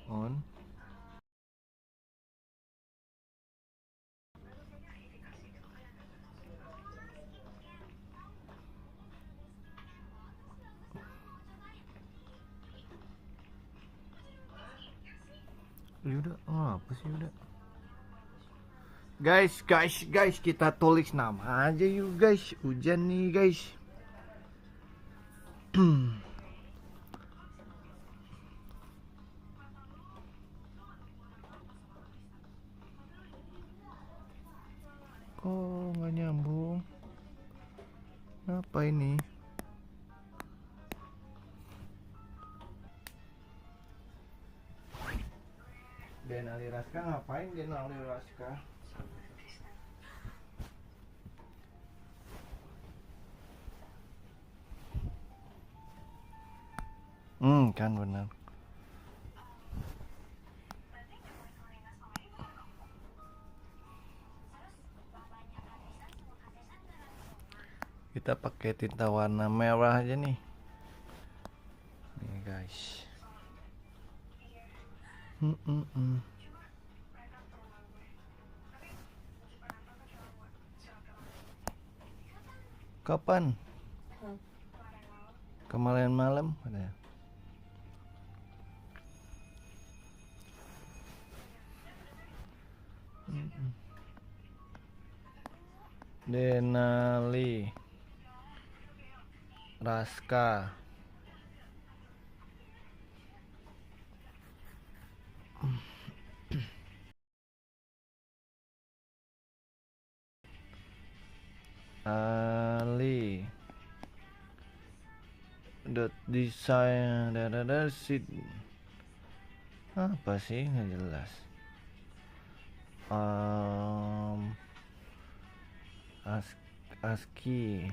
On. Udah, apa sih udah? Guys, kita tulis nama aja yuk guys. Hujan nih guys. Kok nggak nyambung? Apa ini? Denali Raska ngapain Denali Raska? Kan benar. Kita pakai tinta warna merah aja nih. Nih guys. Kapan? Kemarin malam ada. Denali Raska. Ali dot design sit apa sih nggak jelas. ASCII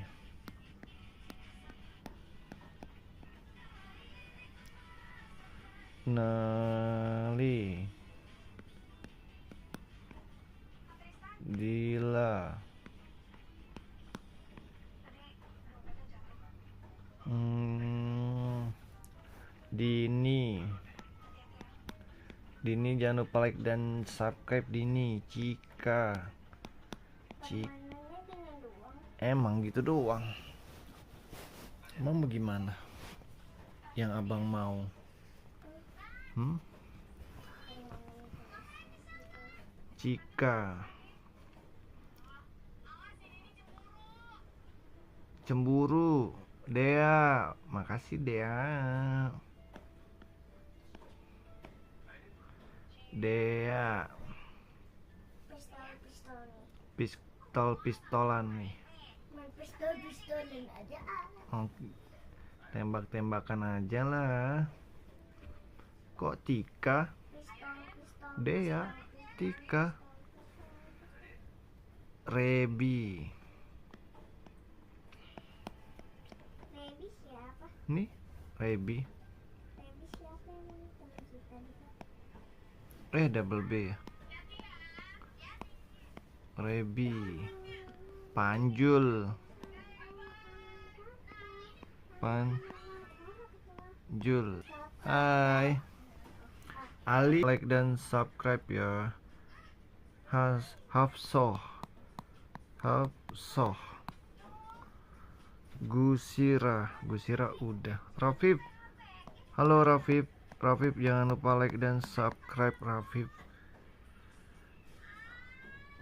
Nali Dila Dini jangan lupa like dan subscribe. Dini Cika emang gitu doang. Emang bagaimana yang abang mau? Cika cemburu. Dea, makasih Dea. Pistolan nih. Pistolan aja. Tembak-tembakan aja lah. Kok Tika? Dea, Tika. Rebi siapa? Nih, Rebi. Siapa yang double B ya? Rebi Panjul. Hai Ali, like dan subscribe ya. Hafsoh Gusira udah. Rafif, halo Rafif jangan lupa like dan subscribe Rafif.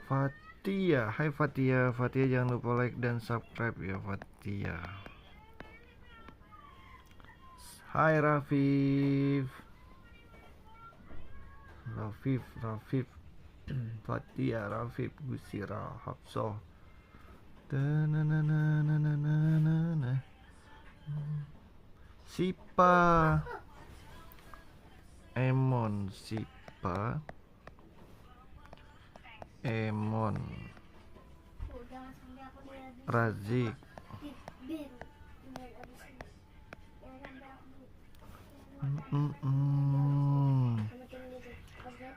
Fatia, hai Fatia jangan lupa like dan subscribe ya Fatia. Hai Rafif Fatia, Rafif, Gusira, Hafsoh. Sipa Emon Razik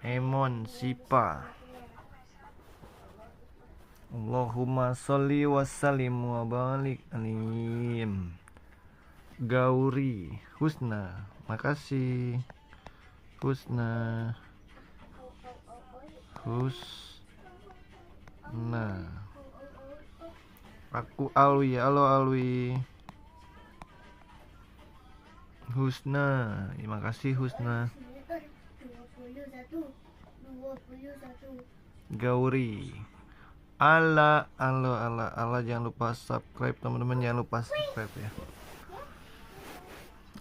Emon Sipa. Allahumma sholli wa sallim wa barik alim. Gauri Husna, makasih. Husna. Husna. Aku Alwi. Halo Alwi. Husna. Terima kasih Husna. Gauri. Ala jangan lupa subscribe teman-teman, jangan lupa subscribe ya.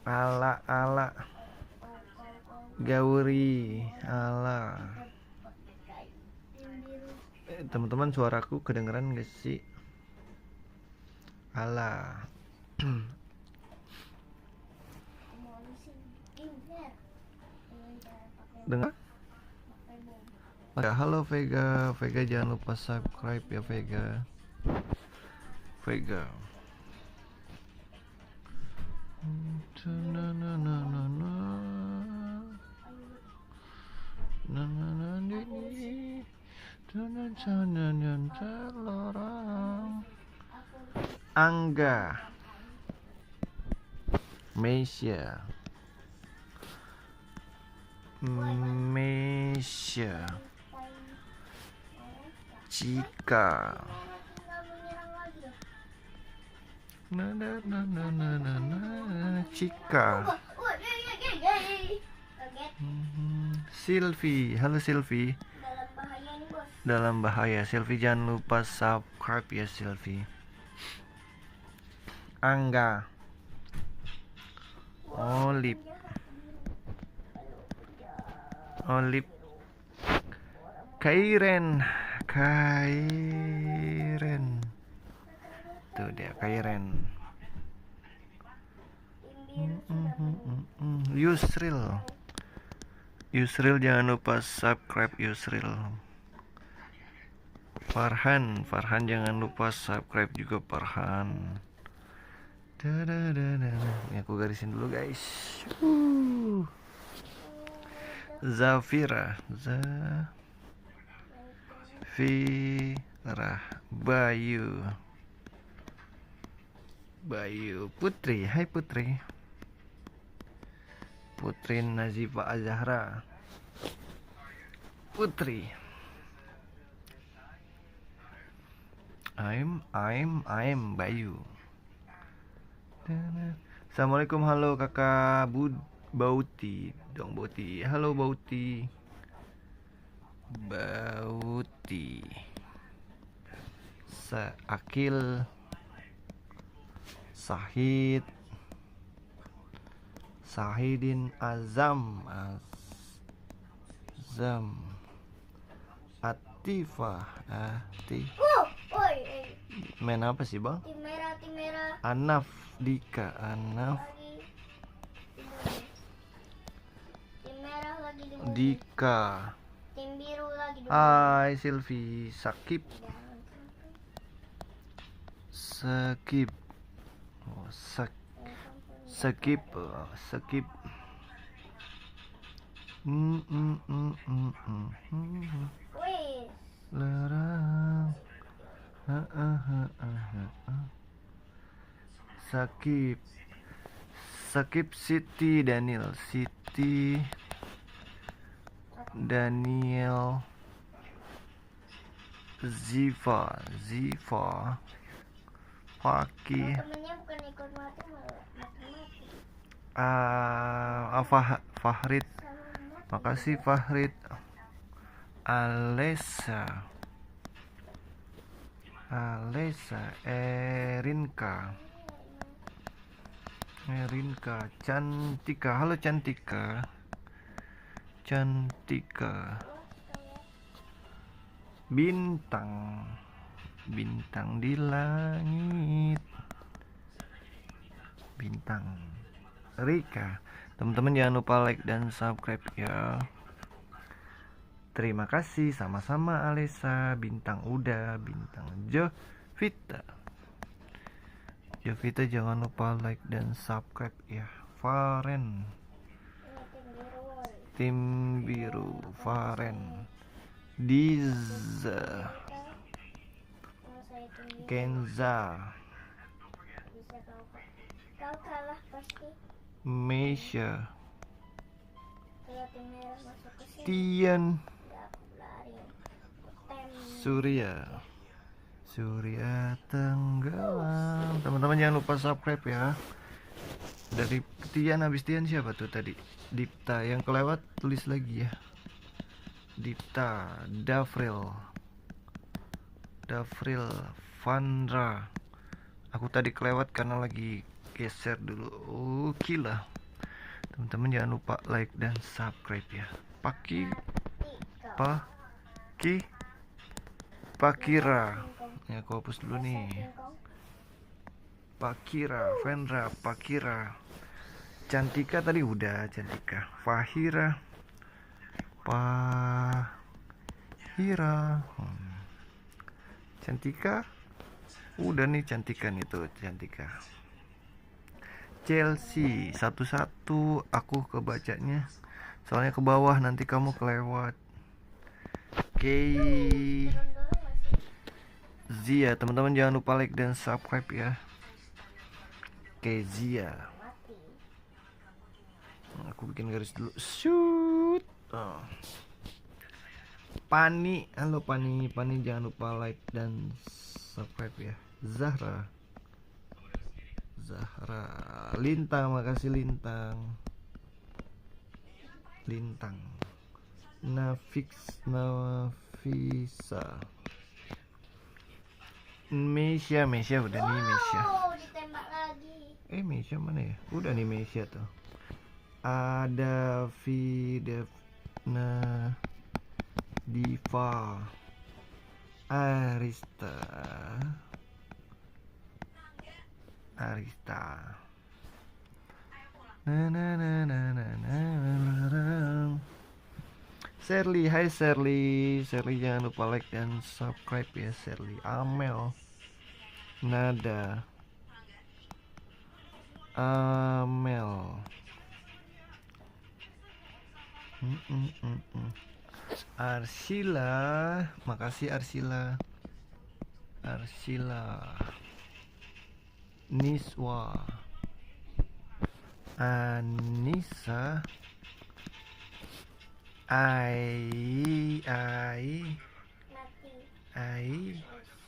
Ala Gauri. Ala. Teman-teman, suaraku kedengeran gak sih? Ala. Dengar? Ya, halo Vega. Vega jangan lupa subscribe ya Vega. Vega. Angga. Mesia. Cika. Cika. Silvi. Halo Silvi. Dalam bahaya. Silvi jangan lupa subscribe ya Silvi. Angga. Olip. Kairen. Tuh dia Kairen. Yusril jangan lupa subscribe Yusril. Farhan jangan lupa subscribe juga Farhan. Ini aku garisin dulu guys. Zafira. Bayu. Putri. Hai Putri. Putri Nazifa Azahra. Putri. I'm Bayu. Assalamualaikum, halo kakak Bauti. Halo Bauti. Akil. Sahidin Azam. Atifah. Main apa sih bang? Tim merah. Anaf Dika. Tim merah lagi Dika. Tim biru lagi. Hai Silvi. Sakib. Larang. Sakib Siti Daniel. Ziva. Fakih. Temennya bukan ikut matematik. Fahrid. Makasih Fahrid. Alesa. Erinka. Cantika. Halo Cantika. Bintang di langit. Rika. Teman-teman jangan lupa like dan subscribe ya. Terima kasih, sama-sama Alesa. Bintang udah. Jovita jangan lupa like dan subscribe ya. Faren. Tim biru. Faren. Diza. Kenza. Meisha. Tian Surya tenggelam. Teman-teman jangan lupa subscribe ya. Dari Tian, habis Tian siapa tuh tadi? Dipta. Yang kelewat tulis lagi ya. Dipta, Davril, Vandra. Aku tadi kelewat karena lagi geser dulu. Oke lah. Teman-teman jangan lupa like dan subscribe ya. Pakira. Ya aku hapus dulu nih. Pakira, Vendra, Pakira. Cantika tadi udah, Cantika. Fahira. Cantika. Udah nih Cantika nih tuh, Cantika. Chelsea satu-satu aku kebacanya. Soalnya ke bawah nanti kamu kelewat. Zia, teman-teman jangan lupa like dan subscribe ya. Zia. Aku bikin garis dulu. Shoot. Pani, halo Pani jangan lupa like dan subscribe ya. Zahra, Lintang, makasih Lintang. Nafisa, Mesya udah nih Mesya. Mesya mana ya? Udah nih Mesya tuh. Ada Videvna, Diva, Arista. Shirley, hai Shirley jangan lupa like dan subscribe ya Shirley. Amel, Nada, Arsila, makasih Arsila. Niswa, Anissa,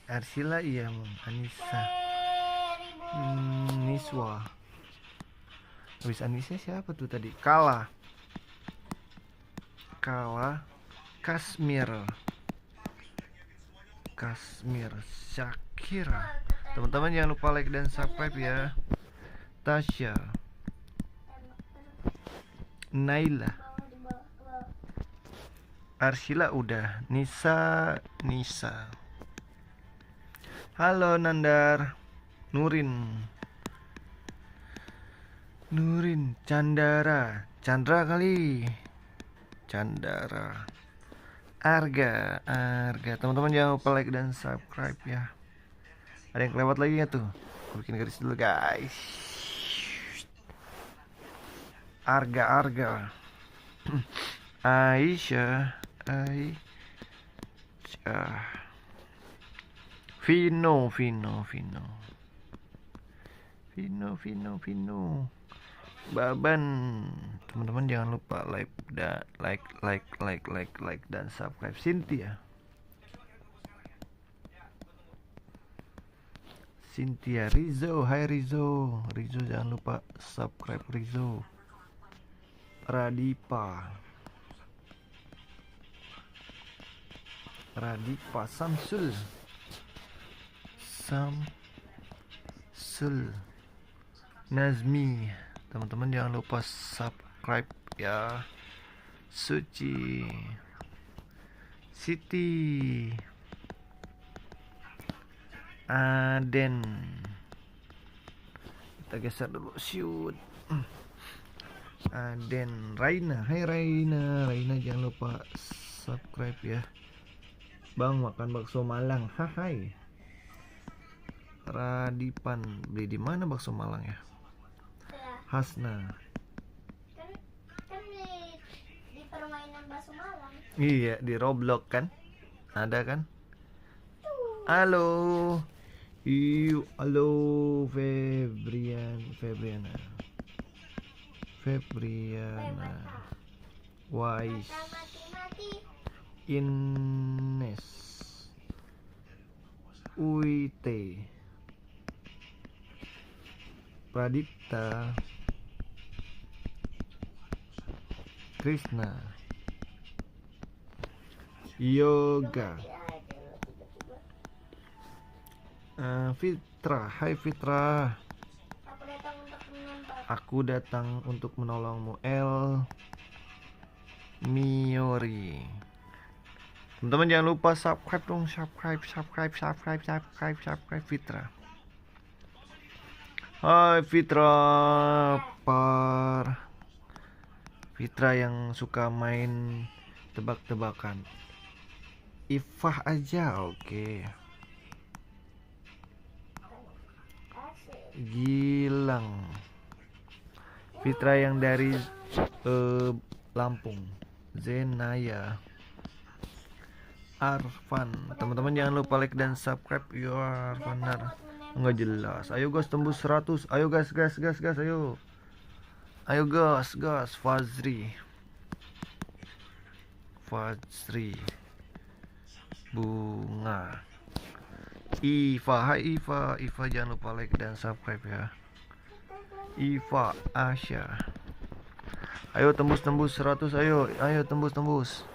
Arsila iya Anissa. Niswa. Habis Anissa siapa tuh tadi? Kala, Kasmir, Syakira. Teman-teman jangan lupa like dan subscribe ya. Tasya, Naila, Arsila udah. Nisa. Halo Nandar. Nurin, Chandra kali. Arga. Teman-teman jangan lupa like dan subscribe ya. Ada yang kelewat lagi ya tuh? Aku bikin garis dulu guys. Arga. Aisyah. Vino. Baban. Teman-teman jangan lupa like dan subscribe. Cynthia, Rizzo, hai Rizzo jangan lupa subscribe Rizzo. Radipa, Samsul, Nazmi. Teman-teman jangan lupa subscribe ya. Suci, Siti, Aden. Kita geser dulu. Shoot. Aden. Raina, hai Raina jangan lupa subscribe ya. Bang makan bakso Malang. Hai. Radipan, beli di mana bakso Malang ya? Hasna. Kan di permainan bakso Malang. Iya, di Roblox kan? Ada kan? Halo. Halo Febriana. Wais, mati. Ines, Uite, Pradipta, Krishna, Yoga, Fitra. Hai Fitra, Aku datang untuk aku datang untuk menempat. menolongmu. El Miori. Teman-teman jangan lupa subscribe dong, subscribe Fitra. Hai Fitra, Fitra yang suka main tebak-tebakan. Ifah aja, oke. Gilang, Fitra yang dari Lampung. Zenaya, Arfan. Teman-teman jangan lupa like dan subscribe. Ya Arfanar, nggak jelas. Ayo guys, tembus 100. Ayo guys, ayo. Ayo guys. Fazri, Bunga, Iva. Hai Iva jangan lupa like dan subscribe ya. Iva, Asya. Ayo tembus 100. Ayo tembus.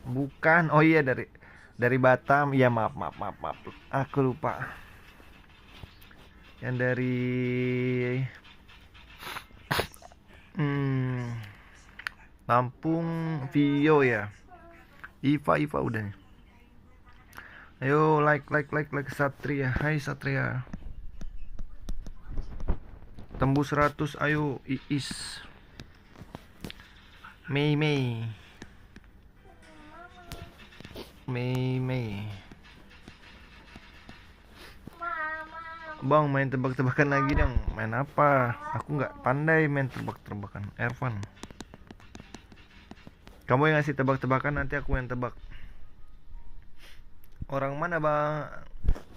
Bukan, oh iya dari Batam. Ya maaf. Aku lupa. Yang dari Lampung, Vio ya. Iva udah nih. Ayo like Satria. Hai Satria. Tembus 100. Ayo Iis. Mei. Bang, main tebak-tebakan lagi dong. Main apa? Aku nggak pandai main tebak-tebakan. Ervan, kamu yang ngasih tebak-tebakan, nanti aku yang tebak. Orang mana bang?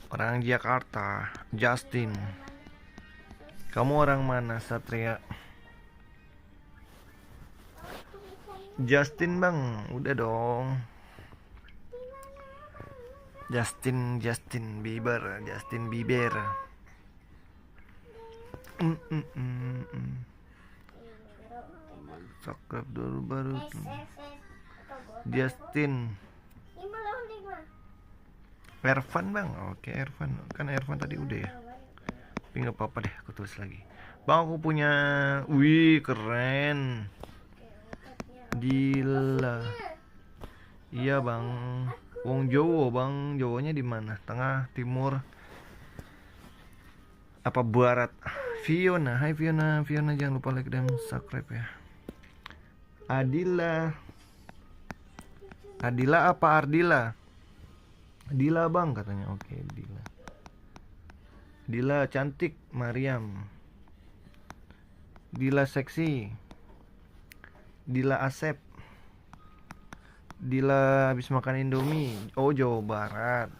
Orang Jakarta. Justin. Kamu orang mana Satria? Justin bang, udah dong. Justin Bieber. Subscribe dulu baru. Justin. 5 Ervan bang, oke Ervan. Kan Ervan tadi udah ya. Tapi nggak apa-apa deh, aku tulis lagi. Bang, aku punya. Wih, keren. Gila. Iya bang. Wong Jowo bang. Jowonya di mana? Tengah, timur, apa barat? Fiona. Hai Fiona jangan lupa like dan subscribe ya. Adila apa Ardila? Dila bang katanya. Oke, Dila cantik. Mariam. Dila seksi. Dila Asep. Dila habis makan Indomie. Oh, Jawa Barat.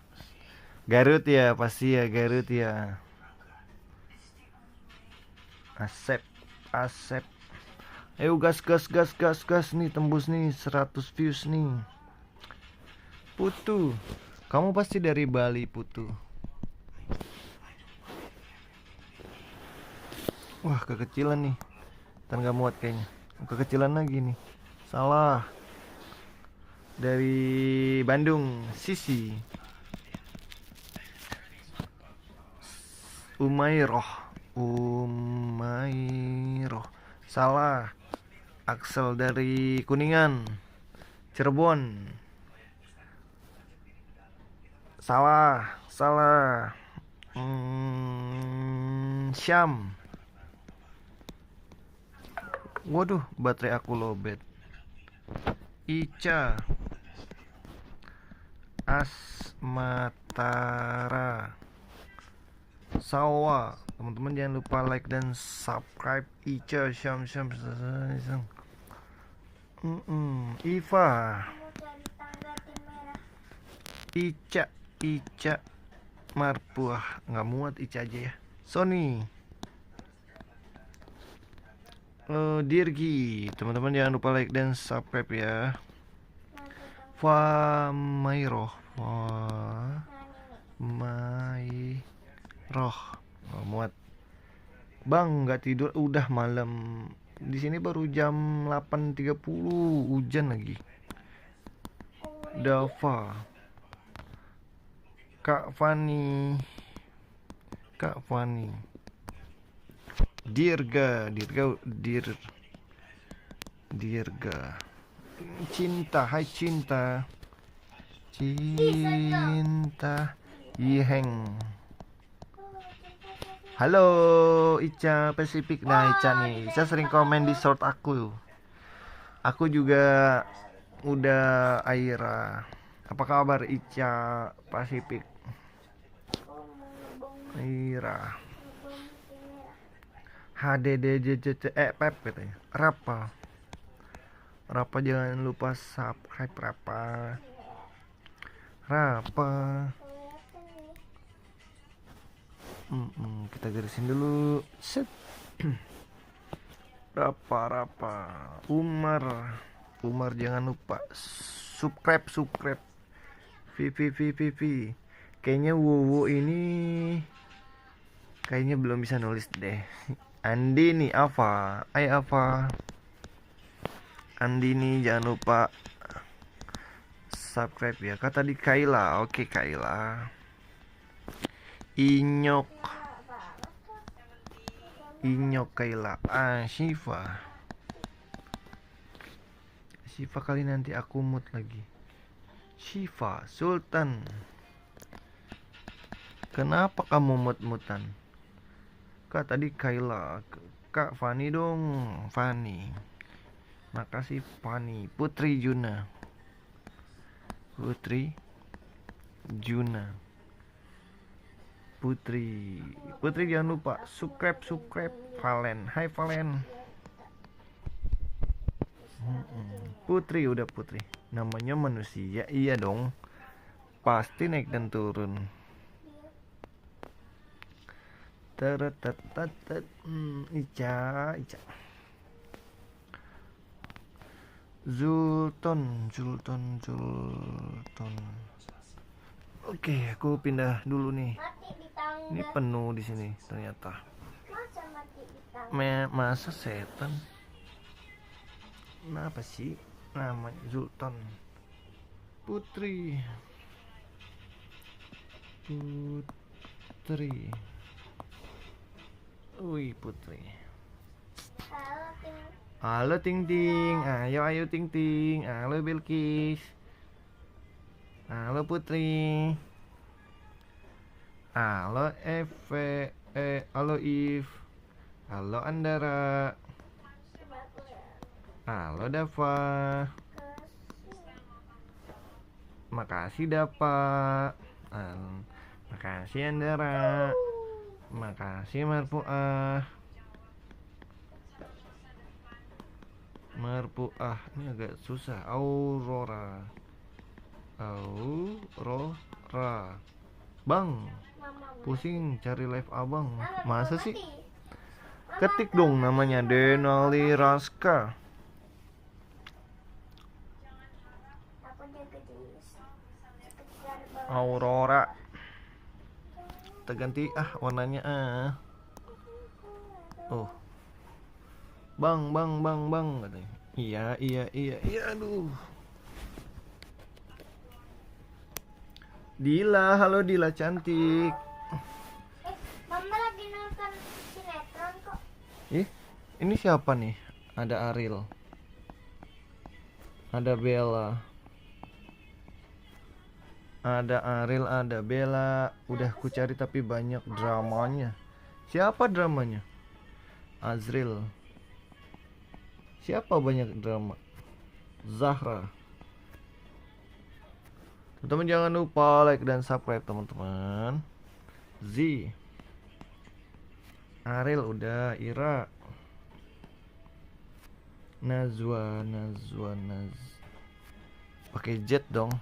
Garut ya, pasti ya, Garut ya. Asep. Ayo gas nih, tembus nih 100 views nih. Putu, kamu pasti dari Bali, Putu. Wah, kekecilan nih. Ntar gak muat kayaknya. Kekecilan lagi nih. Salah. Dari Bandung, Sisi. Umairoh. Salah. Axel dari Kuningan, Cirebon. Salah. Syam. Waduh, baterai aku lowbat. Ica. Asmatara. Sawa. Teman-teman jangan lupa like dan subscribe. Ica, Syam. Iva. Ica Marpuah. Nggak muat Ica aja ya. Sony. Dirgi, teman-teman jangan lupa like dan subscribe ya. Famairoh, Famairoh, muat. Bang, nggak tidur, udah malam. Di sini baru jam 8.30, hujan lagi. Dava, Kak Fani, Dirga, Cinta, hai Cinta, Yiheng. Halo Ica Pacific. Nah Ica nih, Ica sering komen di short aku. Aku juga udah Aira. Apa kabar Ica Pacific? Aira. HDDJJT Pep katanya. Rapa jangan lupa subscribe Rapa. Kita garisin dulu. Set. Rapa. Umar jangan lupa subscribe. Vivi. Kayaknya Wowo ini kayaknya belum bisa nulis deh. Andi nih Ava. Andi nih jangan lupa subscribe ya. Kata di Kaila. Oke Kaila. Inyok Kaila. Syifa kali nanti aku mute lagi. Syifa Sultan, kenapa kamu mut-mutan? Kak tadi Kaila. Kak Fani dong. Fani, makasih Fani. Putri Juna. Putri jangan lupa subscribe. Valen, hai Valen. Putri, namanya manusia, iya dong, pasti naik dan turun. Ica. Zulton. Oke, aku pindah dulu nih. Ini penuh di sini ternyata. Masa setan? Kenapa sih namanya Zulton? Putri. Wih, Putri. Halo Ting Ting. Ayo Ting Ting. Halo Bilkis. Halo Putri. Halo Eve. Halo If. Halo Andara. Halo Dava. Makasih Dava. Makasih Andara. Makasih Marpuah. Ini agak susah. Aurora. Bang, pusing cari live abang. Masa sih? Ketik dong namanya Denali Raska. Aurora. Terganti warnanya Oh. Bang katanya. Iya aduh. Dila, halo Dila cantik. Mama lagi nonton sinetron kok. Ini siapa nih? Ada Ariel. Ada Bella. Ada Ariel, ada Bella. Udah ku cari tapi banyak dramanya. Siapa dramanya? Azril. Siapa banyak drama? Zahra. Teman-teman jangan lupa like dan subscribe teman-teman. Z. Ariel udah, Ira. Nazwa. Pakai jet dong.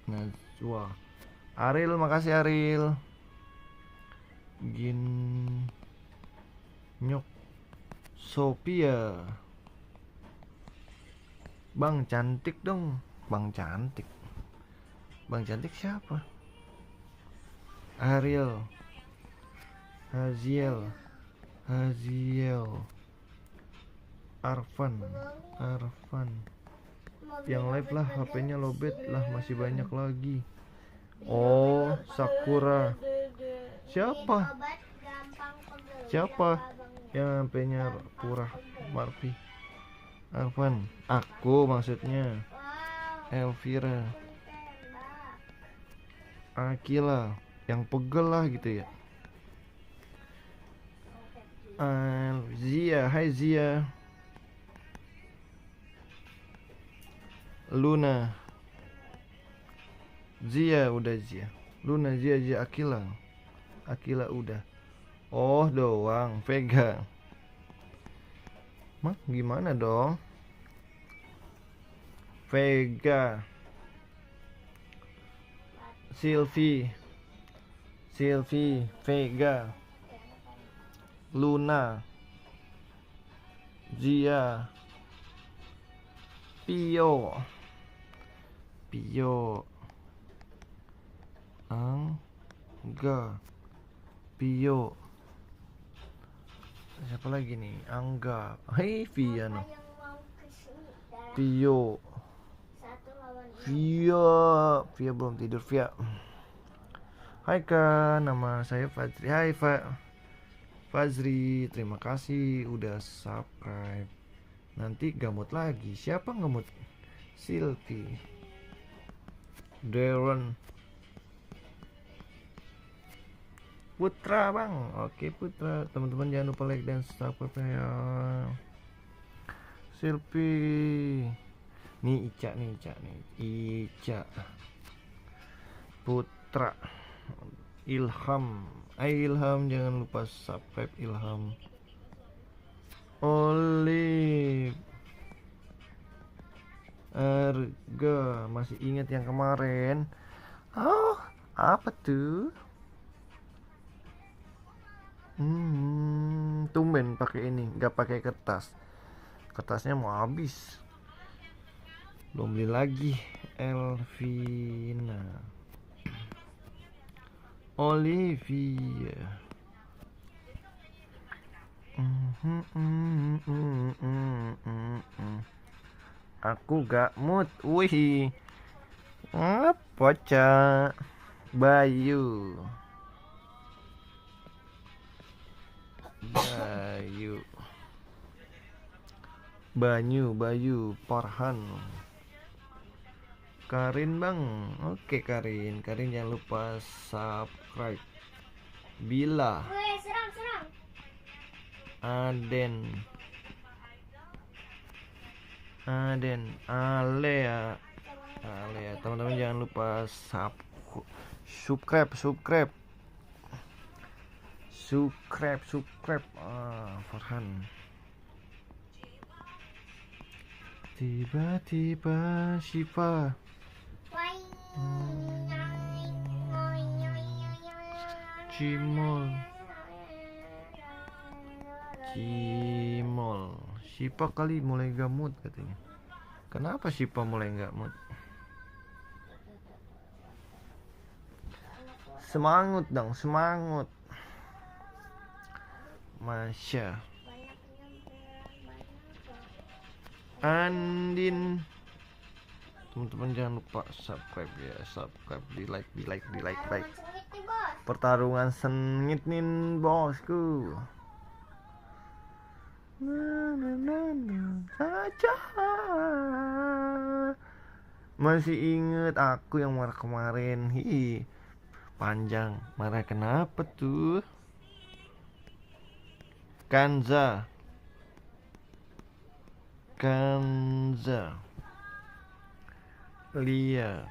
Nazwa. Ariel, makasih Ariel. Nyok Sophia. Bang cantik dong. Bang cantik. Bang cantik siapa? Ariel. Haziel. Arfan. Yang live lah, HP-nya lobet lah, masih banyak lagi. Oh, Sakura. Siapa? Siapa yang HP-nya purah? Marfi. Arfan. Aku maksudnya. Elvira. Akila. Yang pegel lah gitu ya. Zia. Hai Zia. Luna. Zia udah Zia. Luna, Zia, Akila. Akila udah. Oh doang. Vega. Mah gimana dong? Vega. Sylvie, Vega, Luna, Zia, Pio, Angga, Pio. Siapa lagi nih? Angga. Hei Via no. Pio. Via belum tidur Via. Hai Kak, nama saya Fazri. Hai Fazri, terima kasih udah subscribe. Nanti gamut lagi. Siapa ngemut? Silvi, Darren, Putra bang. Oke Putra, teman-teman jangan lupa like dan subscribe ya. Silvi. Nih Ica. Putra. Ilham. Ilham jangan lupa subscribe Ilham. Olive. Arga, masih ingat yang kemarin? Oh, apa tuh? Tumben pakai ini, nggak pakai kertas. Kertasnya mau habis. Belum beli lagi. Elvina. Olivia. Aku gak mood. Wih. Apa Cak? Bayu. Bayu, Farhan. Karin bang. Oke Karin jangan lupa subscribe. Bila. Serang. Aden, Alea. Teman-teman jangan lupa subscribe. Farhan. Tiba-tiba Syifa. Cimol. Syifa kali mulai gak mood katanya. Kenapa Syifa mulai gak mood? Semangat dong. Masya. Andin. Teman-teman jangan lupa subscribe ya. Di like. Pertarungan sengit nih bosku. Saja. Masih inget aku yang marah kemarin. Panjang. Marah kenapa tuh? Kanza. Lia.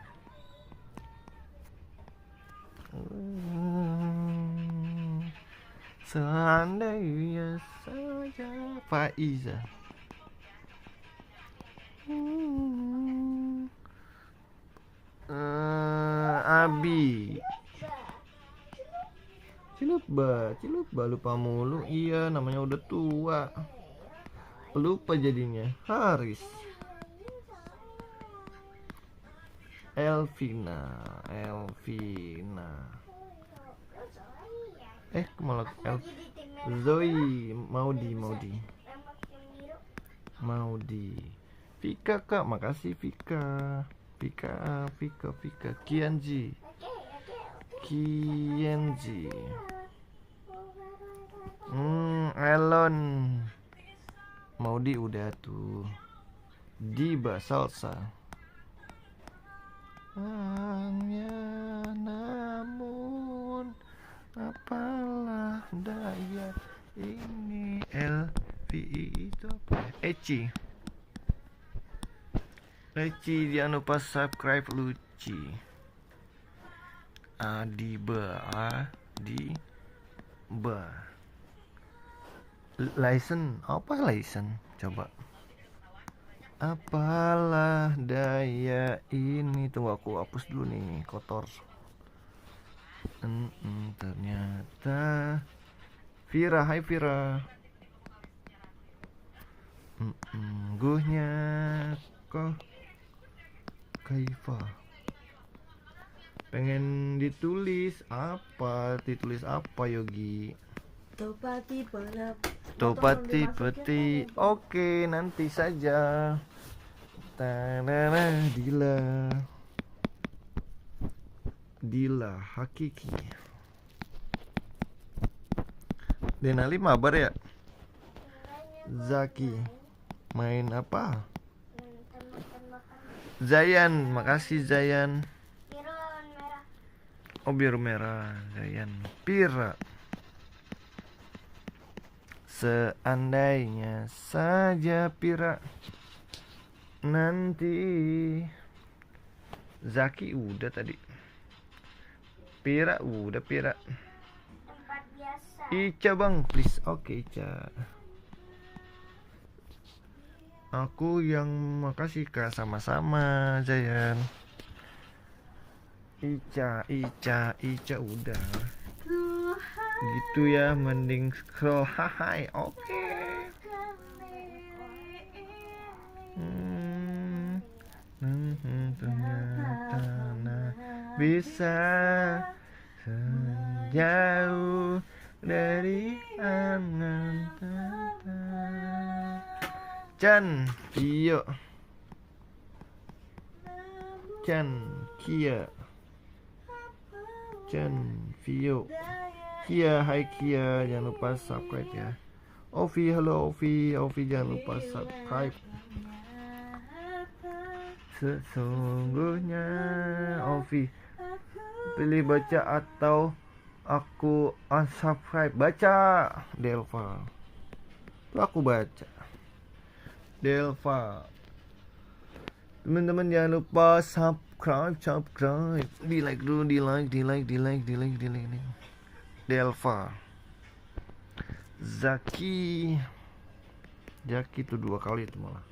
Seandainya saja. Faiza. Abi. Ciluba lupa mulu. Iya namanya udah tua. lupa jadinya. Haris, Elvina, malah Lagi di tim merah. Zoe, Maudi, Tembak yang biru. Vika kak, makasih Vika, Kianji, Elon, Maudi udah tuh, Diba Salsa, hanya namun apalah daya ini. LVI itu apa ya? Eci jangan lupa subscribe Luci. Adiba license apa license coba. Apalah daya ini. Tunggu aku hapus dulu nih, kotor. Ternyata Vira, hai Vira. Guhnya kok Kaifa. Pengen ditulis apa Yogi? Topati peti. Oke, nanti saja. Dila Hakiki. Denali mabar ya? Zaki main apa? Zayan, makasih Zayan. Biru lawan merah. Oh biru merah, Zayan. Pira. Seandainya saja Pira nanti. Zaki udah tadi. Pira udah Pira. Tempat biasa. Ica bang, please. Oke Ica. Aku yang makasih kak, sama-sama Zayan. Ica udah. Gitu ya, mending scroll. Hai, oke. Ternyata bisa sejauh dari angan. Chan Vio, Chan Kia, hai Kia, jangan lupa subscribe ya. Ovi, halo Ovi, jangan lupa subscribe. Sesungguhnya Ovi, pilih baca atau aku unsubscribe? Baca Delva, tuh aku baca Delva. Teman-teman jangan lupa subscribe, di like dulu, di like. Delva, Zaki tuh 2 kali itu malah.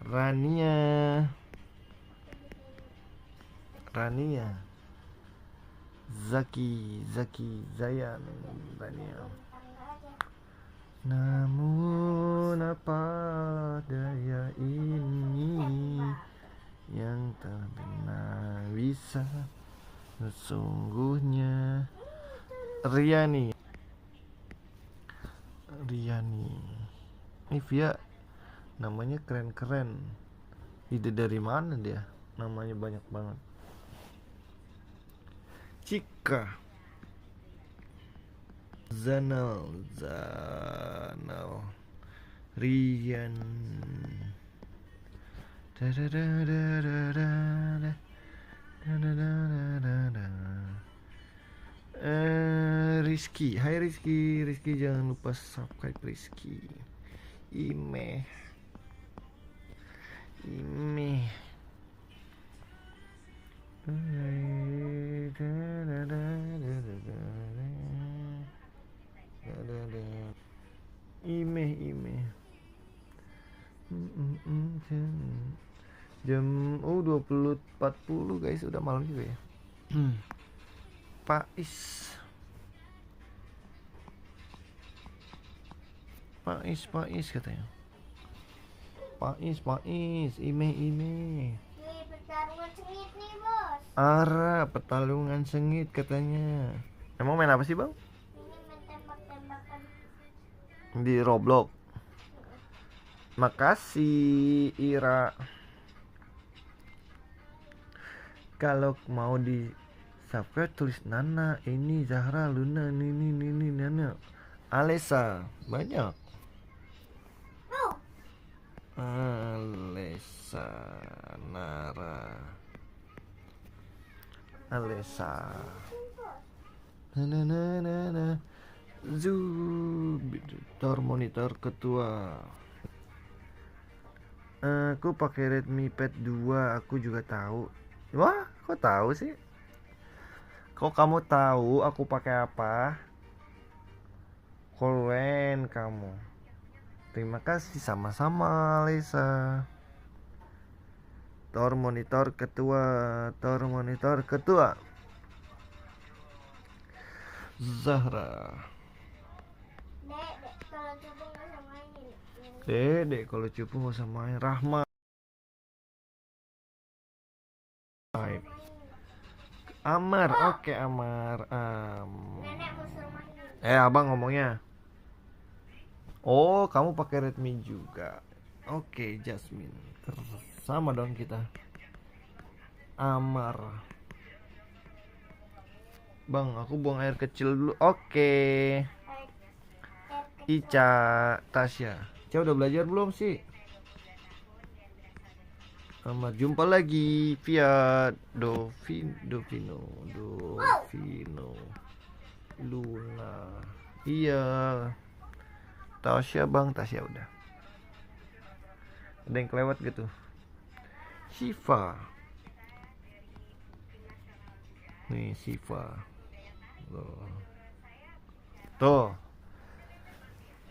Rania, Zaki, Zayan, Rania. Namun apa daya ini yang tak pernah bisa sesungguhnya. Riani ini via namanya keren. Ide dari mana dia? Namanya banyak banget. Cika, Zanal, Rian, Rizky, hai Rizky, jangan lupa subscribe Rizky. Ime. Jam 20.40 guys, udah malam juga ya. Pais katanya. Pais, imeh. Wih, pertarungan sengit nih, Bos. Ara, pertarungan sengit katanya. Emang main apa sih bang? Ini main tembak-tembakan. Di Roblox. Makasih Ira. Kalau mau di subscribe tulis Nana, ini Zahra, Luna, Nini, Nana, Alesa, banyak. Oh, Alesa, Nara, Alesa, na monitor ketua. Aku pakai Redmi Pad 2, aku juga tahu. Wah, kok tahu sih? Kok kamu tahu aku pakai apa? Keren kamu. Terima kasih sama-sama Lisa. Tor monitor ketua. Zahra. Dek, kalau Dek, kalau coba nggak sama ini. cupu nggak usah main. Rahma. Amar, oke Amar. Nenek mau suruh main. Abang ngomongnya. Oh, kamu pakai Redmi juga. Oke, Jasmine. Sama dong kita. Amar. Bang, aku buang air kecil dulu. Oke. Ica, Tasya. Ica udah belajar belum sih? Amar, jumpa lagi via Dovino, Luna. Iya. Tasya bang, Tasya udah. Ada yang kelewat gitu. Siva. Nih Siva. Tuh.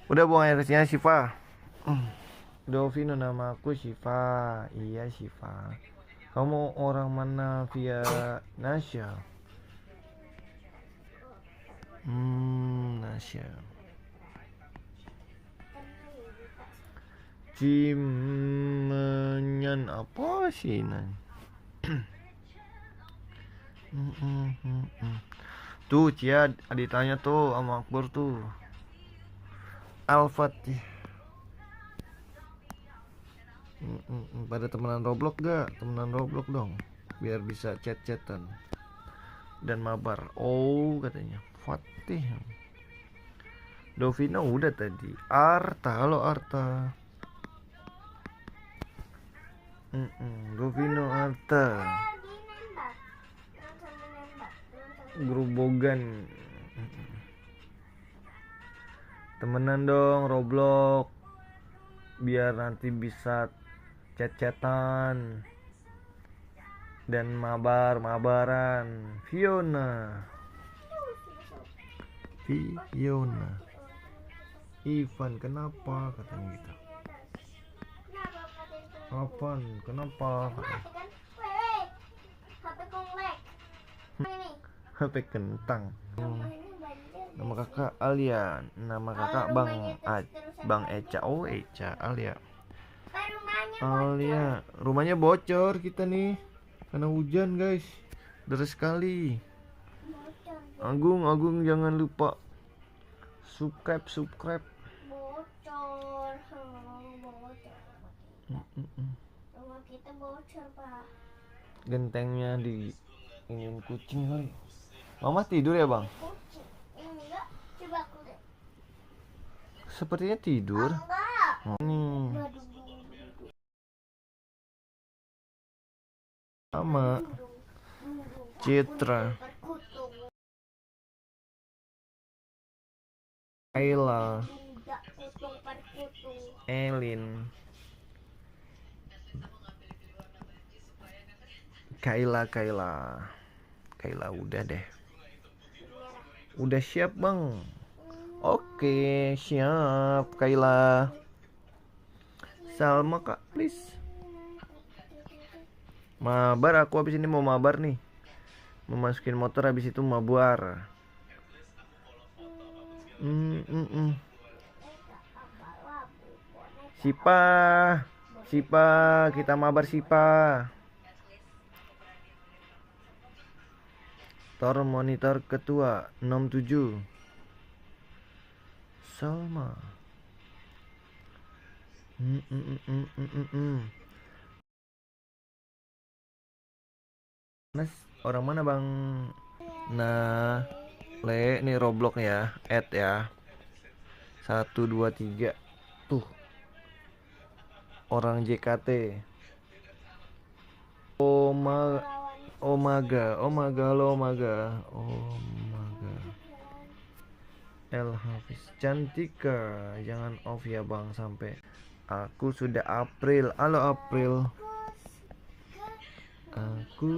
Udah buang air kecilnya Siva. Dovino, nama aku Siva. Iya Siva. Kamu orang mana via Nasya? Nasya. Cimenyan apa sih nan? Tuh Cia ditanya tuh sama Akbar tuh. Al-Fatih. Pada temenan Roblox gak? Temenan Roblox dong, biar bisa chat-chatan dan mabar. Oh katanya Fatih. Dovino udah tadi. Arta, halo Arta. Dovino, Arta. Gerobogan. Temenan dong Roblox, biar nanti bisa chat-chatan dan mabaran. Fiona, Ivan, kenapa katanya gitu? Apaan? Kenapa? HP kentang. Nama kakak Alia, nama kakak Bang Eca. Oh Eca, Alia. Rumahnya bocor kita nih karena hujan guys, deras sekali. Agung jangan lupa subscribe. Bocor. Rumah kita bocor, Pak. Gentengnya di ingin kucing kali. Mama tidur ya bang? Kucing. Enggak, coba aku lihat. Sepertinya tidur. Enggak. Nih Aduh. sama Citra, Kayla, Elin, Kayla udah deh. Udah siap bang? Oke siap Kayla. Salma kak please. Mabar, aku habis ini mau mabar nih. Memasukin motor habis itu mabar. Sipa. Sipa, kita mabar Sipa. Tor monitor ketua 67. Salma. Mas, orang mana bang? Nah, le, nih Roblox ya, add ya. 1 2 3. Tuh. Orang JKT. Omaga, halo Omaga. El Hafiz Cantika, jangan off ya bang sampai aku sudah April. Halo April. Aku